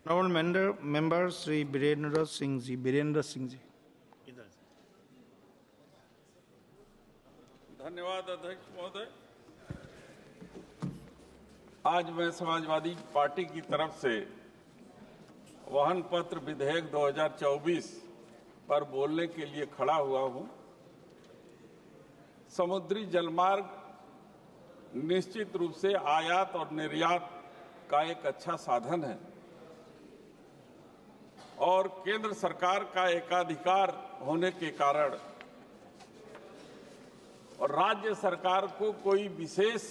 Member Sri Birendra Singh ji. धन्यवाद अध्यक्ष महोदय। आज मैं समाजवादी पार्टी की तरफ से वाहन पत्र विधेयक 2024 पर बोलने के लिए खड़ा हुआ हूं। समुद्री जलमार्ग निश्चित रूप से आयात और निर्यात का एक अच्छा साधन है और केंद्र सरकार का एकाधिकार होने के कारण और राज्य सरकार को कोई विशेष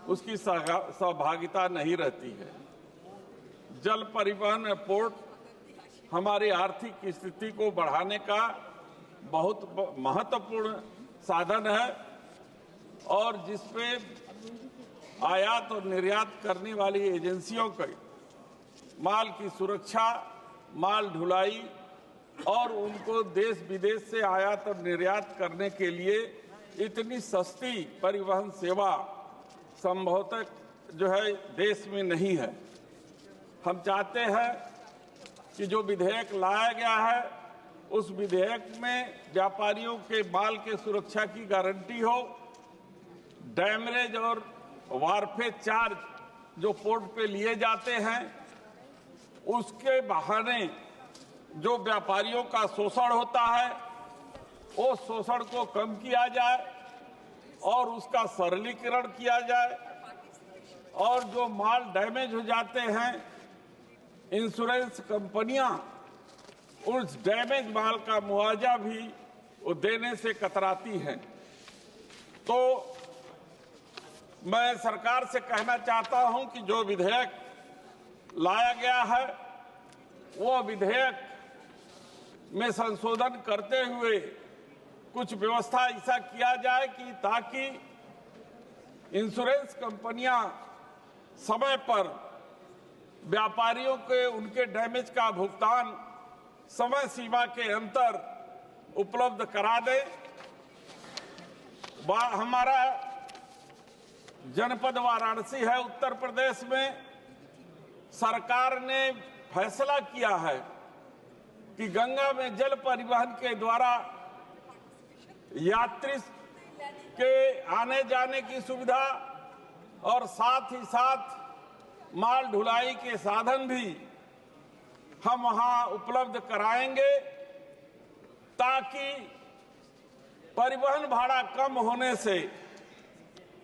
उसकी सहभागिता नहीं रहती है। जल परिवहन पोर्ट हमारी आर्थिक स्थिति को बढ़ाने का बहुत महत्वपूर्ण साधन है और जिसपे आयात और निर्यात करने वाली एजेंसियों के माल की सुरक्षा, माल ढुलाई और उनको देश विदेश से आयात और निर्यात करने के लिए इतनी सस्ती परिवहन सेवा संभवतः जो है देश में नहीं है। हम चाहते हैं कि जो विधेयक लाया गया है उस विधेयक में व्यापारियों के माल के सुरक्षा की गारंटी हो, डैमरेज और वारफेज चार्ज जो पोर्ट पे लिए जाते हैं उसके बहाने जो व्यापारियों का शोषण होता है वो शोषण को कम किया जाए और उसका सरलीकरण किया जाए और जो माल डैमेज हो जाते हैं इंश्योरेंस कंपनियां उस डैमेज माल का मुआवजा भी वो देने से कतराती हैं। तो मैं सरकार से कहना चाहता हूं कि जो विधेयक लाया गया है वो विधेयक में संशोधन करते हुए कुछ व्यवस्था ऐसा किया जाए कि ताकि इंश्योरेंस कंपनियां समय पर व्यापारियों के उनके डैमेज का भुगतान समय सीमा के अंतर उपलब्ध करा दे। हमारा जनपद वाराणसी है उत्तर प्रदेश में, सरकार ने फैसला किया है कि गंगा में जल परिवहन के द्वारा यात्री के आने जाने की सुविधा और साथ ही साथ माल ढुलाई के साधन भी हम वहां उपलब्ध कराएंगे ताकि परिवहन भाड़ा कम होने से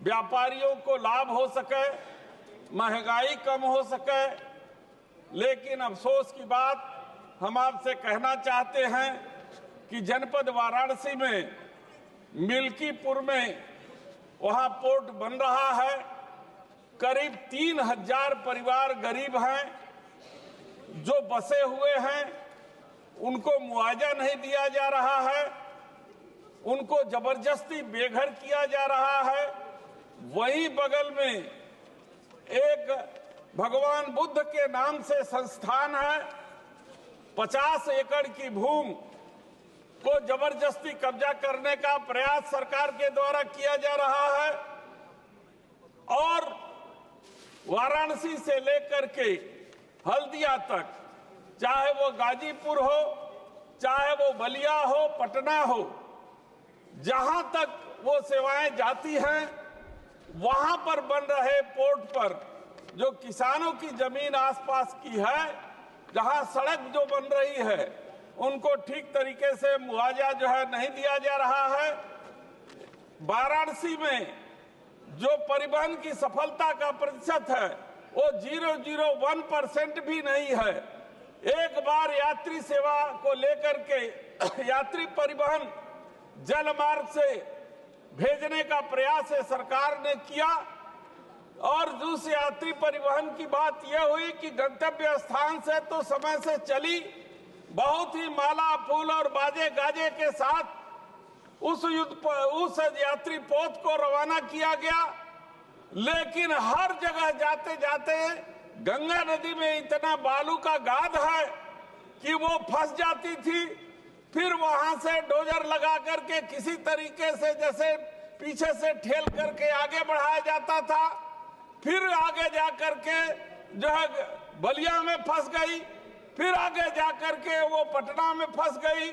व्यापारियों को लाभ हो सके, महंगाई कम हो सके। लेकिन अफसोस की बात हम आपसे कहना चाहते हैं कि जनपद वाराणसी में मिल्कीपुर में वहां पोर्ट बन रहा है, करीब 3000 परिवार गरीब हैं जो बसे हुए हैं, उनको मुआवजा नहीं दिया जा रहा है, उनको जबरदस्ती बेघर किया जा रहा है। वहीं बगल में एक भगवान बुद्ध के नाम से संस्थान है, 50 एकड़ की भूमि को जबरदस्ती कब्जा करने का प्रयास सरकार के द्वारा किया जा रहा है और वाराणसी से लेकर के हल्दिया तक, चाहे वो गाजीपुर हो, चाहे वो बलिया हो, पटना हो, जहां तक वो सेवाएं जाती हैं वहां पर बन रहे पोर्ट पर जो किसानों की जमीन आसपास की है, जहां सड़क जो बन रही है उनको ठीक तरीके से मुआवजा जो है नहीं दिया जा रहा है। वाराणसी में जो परिवहन की सफलता का प्रतिशत है वो 0.01% भी नहीं है। एक बार यात्री सेवा को लेकर के यात्री परिवहन जल मार्ग से भेजने का प्रयास सरकार ने किया और दूसरे यात्री परिवहन की बात यह हुई कि गंतव्य स्थान से तो समय से चली, बहुत ही माला फूल और बाजे गाजे के साथ उस यात्री पोत को रवाना किया गया, लेकिन हर जगह जाते जाते गंगा नदी में इतना बालू का गाद है कि वो फंस जाती थी। फिर वहां से डोजर लगा करके किसी तरीके से जैसे पीछे से ठेल करके आगे बढ़ाया जाता था, फिर आगे जा करके जो है बलिया में फंस गई, फिर आगे जाकर के वो पटना में फंस गई।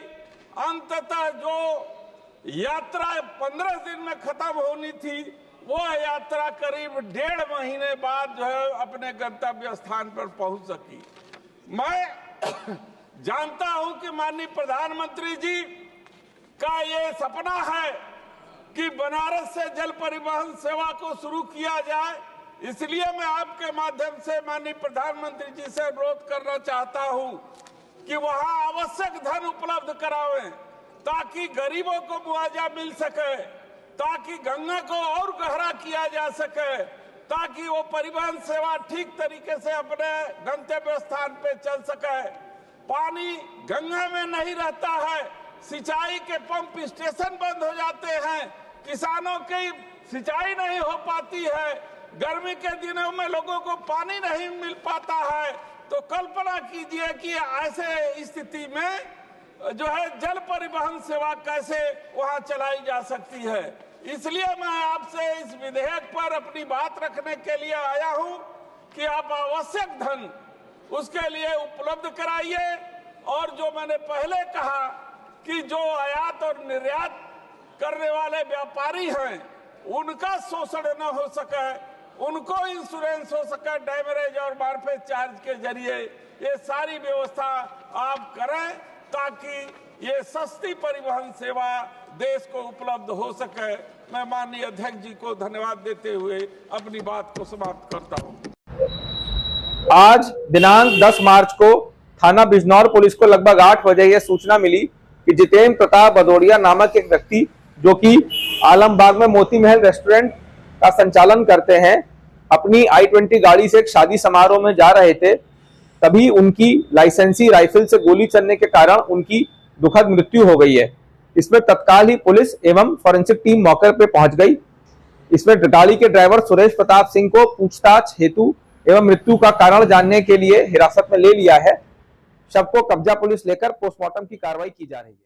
अंततः जो यात्रा 15 दिन में खत्म होनी थी, वो यात्रा करीब 1.5 महीने बाद जो है अपने गंतव्य स्थान पर पहुंच सकी। मैं जानता हूं कि माननीय प्रधानमंत्री जी का ये सपना है कि बनारस से जल परिवहन सेवा को शुरू किया जाए। इसलिए मैं आपके माध्यम से माननीय प्रधानमंत्री जी से अनुरोध करना चाहता हूं कि वहां आवश्यक धन उपलब्ध करावें, ताकि गरीबों को मुआवजा मिल सके, ताकि गंगा को और गहरा किया जा सके, ताकि वो परिवहन सेवा ठीक तरीके से अपने गंतव्य स्थान पे चल सके। पानी गंगा में नहीं रहता है, सिंचाई के पंप स्टेशन बंद हो जाते हैं, किसानों की सिंचाई नहीं हो पाती है, गर्मी के दिनों में लोगों को पानी नहीं मिल पाता है। तो कल्पना कीजिए कि ऐसे स्थिति में जो है जल परिवहन सेवा कैसे वहां चलाई जा सकती है। इसलिए मैं आपसे इस विधेयक पर अपनी बात रखने के लिए आया हूं कि आप आवश्यक धन उसके लिए उपलब्ध कराइए, और जो मैंने पहले कहा कि जो आयात और निर्यात करने वाले व्यापारी हैं उनका शोषण न हो सके, उनको इंश्योरेंस हो सके डैमेज और मार्फेज चार्ज के जरिए, ये सारी व्यवस्था आप करें ताकि ये सस्ती परिवहन सेवा देश को उपलब्ध हो सके। मैं माननीय अध्यक्ष जी को धन्यवाद देते हुए अपनी बात को समाप्त करता हूं। आज दिनांक 10 मार्च को थाना बिजनौर पुलिस को लगभग 8 बजे यह सूचना मिली कि जितेंद्र प्रताप भदौरिया नामक एक व्यक्ति जो कि आलमबाग में मोती महल रेस्टोरेंट का संचालन करते हैं, अपनी i20 गाड़ी से एक शादी समारोह में जा रहे थे। तभी उनकी लाइसेंसी राइफल से गोली चलने के कारण उनकी दुखद मृत्यु हो गई है। इसमें तत्काल ही पुलिस एवं फॉरेंसिक टीम मौके पर पहुंच गई। इसमें गाड़ी के ड्राइवर सुरेश प्रताप सिंह को पूछताछ हेतु एवं मृत्यु का कारण जानने के लिए हिरासत में ले लिया है। शव को कब्जा पुलिस लेकर पोस्टमार्टम की कार्रवाई की जा रही है।